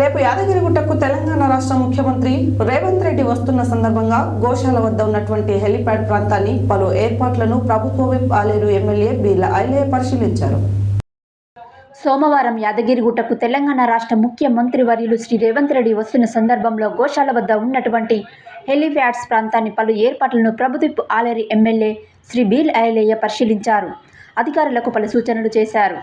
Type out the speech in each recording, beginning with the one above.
రేపు యాదగిరిగుట్టకు తెలంగాణ రాష్ట్ర ముఖ్యమంత్రి రేవంత్ రెడ్డి వస్తున్న సందర్భంగా గోశాల వద్ద ఉన్నటువంటి హెలిప్యాడ్ ప్రాంతాన్ని పలు ఏర్పాట్లను ప్రభుత్వ విప్ ఆలేరు ఎమ్మెల్యే బీర్ల ఐలయ్య పరిశీలించారు. సోమవారం యాదగిరిగుట్టకు తెలంగాణ రాష్ట్ర ముఖ్యమంత్రి వర్యులు శ్రీ రేవంత్ రెడ్డి వస్తున్న సందర్భంలో గోశాల వద్ద ఉన్నటువంటి హెలిప్యాడ్స్ ప్రాంతాన్ని పలు ఏర్పాట్లను ప్రభుత్వ విప్ ఆలేరు ఎమ్మెల్యే శ్రీ బీర్ల ఐలయ్య పరిశీలించారు. అధికారులకు పలు సూచనలు చేశారు.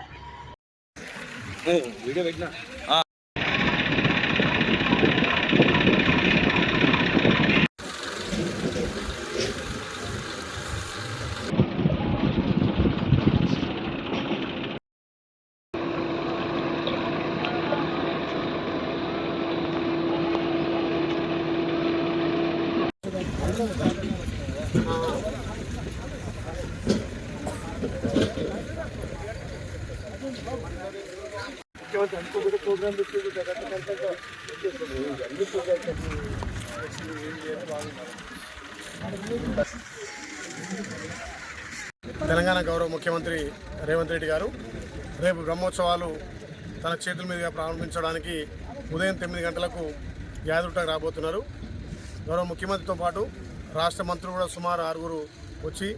తెలంగాణ గౌరవ ముఖ్యమంత్రి రేవంత్ రెడ్డి గారు రేపు బ్రహ్మోత్సవాలు తన చేతుల మీదుగా ప్రారంభించడానికి ఉదయం 9 గంటలకు యాదగిరిగుట్టకు రాబోతున్నారు. గౌరవ ముఖ్యమంత్రితో పాటు రాష్ట్ర మంత్రులు కూడా సుమారు 6 వచ్చి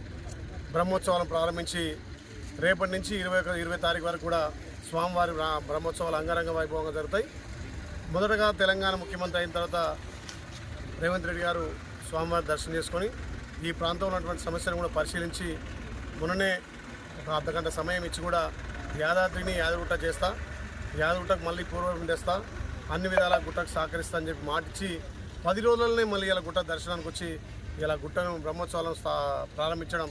బ్రహ్మోత్సవాలను ప్రారంభించి రేపటి నుంచి 20 తారీఖు వరకు కూడా స్వామివారి బ్రహ్మోత్సవాలు అంగరంగ వైభవంగా జరుగుతాయి. మొదటగా తెలంగాణ ముఖ్యమంత్రి అయిన తర్వాత రేవంత్ రెడ్డి గారు స్వామివారి దర్శనం చేసుకొని ఈ ప్రాంతంలో ఉన్నటువంటి సమస్యలను కూడా పరిశీలించి మొన్ననే ఒక అర్ధగంట సమయం ఇచ్చి కూడా యాదాద్రిని యాదగిరిగుట్ట చేస్తా, యాదగిరిగుట్టకు మళ్ళీ పూర్వం తెస్తా, అన్ని విధాలా గుట్టకు సహకరిస్తా అని చెప్పి మాటిచ్చి 10 రోజులనే మళ్ళీ ఇలా గుట్ట దర్శనానికి వచ్చి ఇలా గుట్టను బ్రహ్మోత్సవాలను ప్రారంభించడం